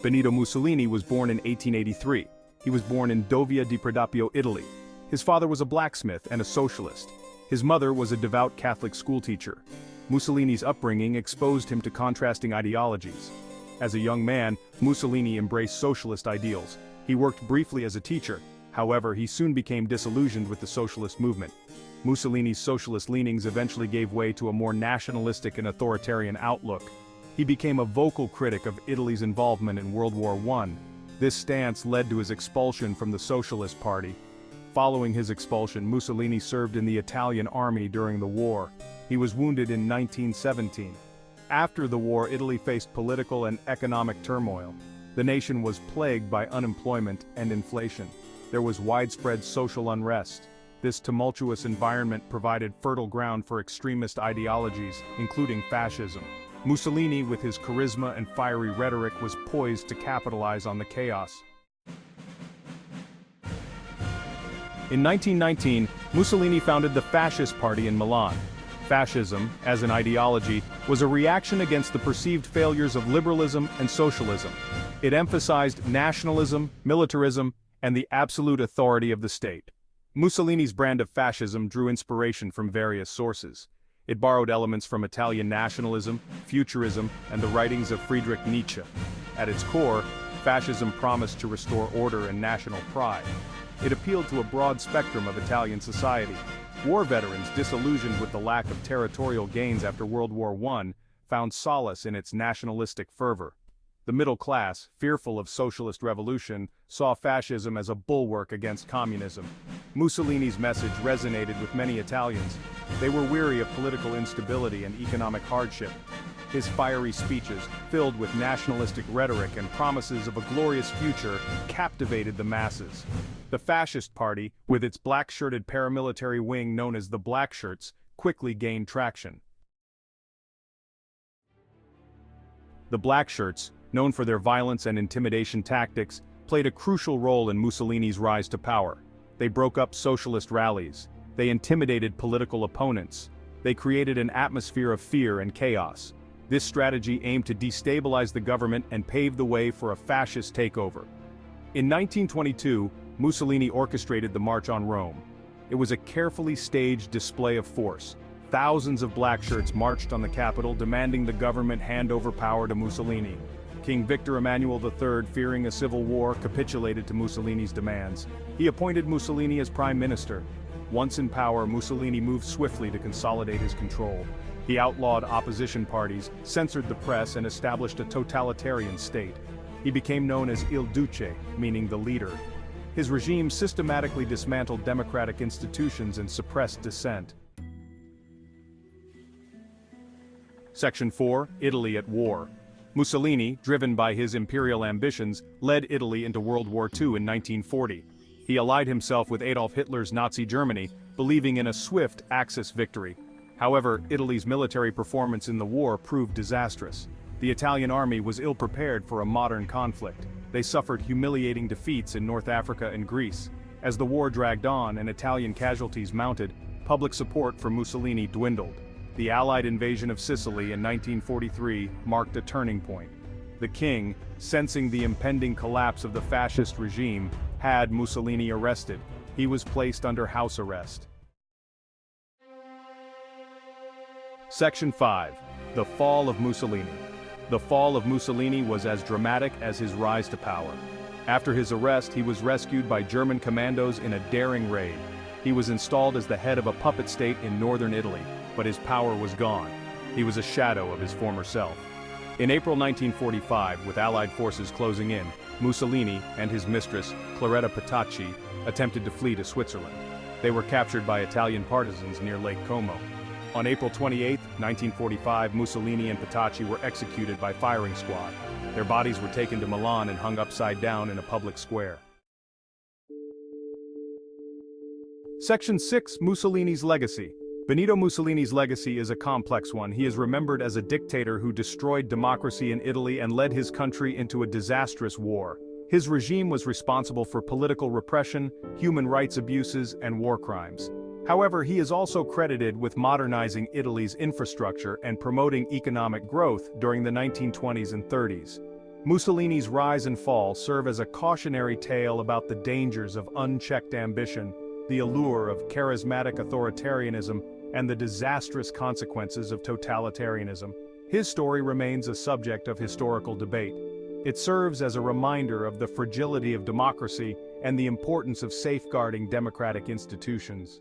Benito Mussolini was born in 1883. He was born in Dovia di Predapio, Italy. His father was a blacksmith and a socialist. His mother was a devout Catholic schoolteacher. Mussolini's upbringing exposed him to contrasting ideologies. As a young man, Mussolini embraced socialist ideals. He worked briefly as a teacher. However, he soon became disillusioned with the socialist movement. Mussolini's socialist leanings eventually gave way to a more nationalistic and authoritarian outlook. He became a vocal critic of Italy's involvement in World War I. This stance led to his expulsion from the Socialist Party. Following his expulsion, Mussolini served in the Italian army during the war. He was wounded in 1917. After the war, Italy faced political and economic turmoil. The nation was plagued by unemployment and inflation. There was widespread social unrest. This tumultuous environment provided fertile ground for extremist ideologies, including fascism. Mussolini, with his charisma and fiery rhetoric, was poised to capitalize on the chaos. In 1919, Mussolini founded the Fascist Party in Milan. Fascism, as an ideology, was a reaction against the perceived failures of liberalism and socialism. It emphasized nationalism, militarism, and the absolute authority of the state. Mussolini's brand of fascism drew inspiration from various sources. It borrowed elements from Italian nationalism, futurism, and the writings of Friedrich Nietzsche. At its core, fascism promised to restore order and national pride. It appealed to a broad spectrum of Italian society. War veterans, disillusioned with the lack of territorial gains after World War I, found solace in its nationalistic fervor. The middle class, fearful of socialist revolution, saw fascism as a bulwark against communism. Mussolini's message resonated with many Italians. They were weary of political instability and economic hardship. His fiery speeches, filled with nationalistic rhetoric and promises of a glorious future, captivated the masses. The Fascist Party, with its black-shirted paramilitary wing known as the Blackshirts, quickly gained traction. The Blackshirts, known for their violence and intimidation tactics, played a crucial role in Mussolini's rise to power. They broke up socialist rallies. They intimidated political opponents. They created an atmosphere of fear and chaos. This strategy aimed to destabilize the government and pave the way for a fascist takeover. In 1922, Mussolini orchestrated the March on Rome. It was a carefully staged display of force. Thousands of blackshirts marched on the capital, demanding the government hand over power to Mussolini. King Victor Emmanuel III, fearing a civil war, capitulated to Mussolini's demands. He appointed Mussolini as prime minister. Once in power, Mussolini moved swiftly to consolidate his control. He outlawed opposition parties, censored the press, and established a totalitarian state. He became known as Il Duce, meaning the leader. His regime systematically dismantled democratic institutions and suppressed dissent. Section 4. Italy at War. Mussolini, driven by his imperial ambitions, led Italy into World War II in 1940. He allied himself with Adolf Hitler's Nazi Germany, believing in a swift Axis victory. However, Italy's military performance in the war proved disastrous. The Italian army was ill-prepared for a modern conflict. They suffered humiliating defeats in North Africa and Greece. As the war dragged on and Italian casualties mounted, public support for Mussolini dwindled. The Allied invasion of Sicily in 1943 marked a turning point. The king, sensing the impending collapse of the fascist regime, had Mussolini arrested. He was placed under house arrest. Section 5. The Fall of Mussolini. The fall of Mussolini was as dramatic as his rise to power. After his arrest, he was rescued by German commandos in a daring raid. He was installed as the head of a puppet state in northern Italy, but his power was gone. He was a shadow of his former self. In April 1945, with Allied forces closing in, Mussolini and his mistress, Claretta Petacci, attempted to flee to Switzerland. They were captured by Italian partisans near Lake Como. On April 28, 1945, Mussolini and Petacci were executed by firing squad. Their bodies were taken to Milan and hung upside down in a public square. Section 6. Mussolini's Legacy. Benito Mussolini's legacy is a complex one. He is remembered as a dictator who destroyed democracy in Italy and led his country into a disastrous war. His regime was responsible for political repression, human rights abuses, and war crimes. However, he is also credited with modernizing Italy's infrastructure and promoting economic growth during the 1920s and 30s. Mussolini's rise and fall serve as a cautionary tale about the dangers of unchecked ambition, the allure of charismatic authoritarianism, and the disastrous consequences of totalitarianism. His story remains a subject of historical debate. It serves as a reminder of the fragility of democracy and the importance of safeguarding democratic institutions.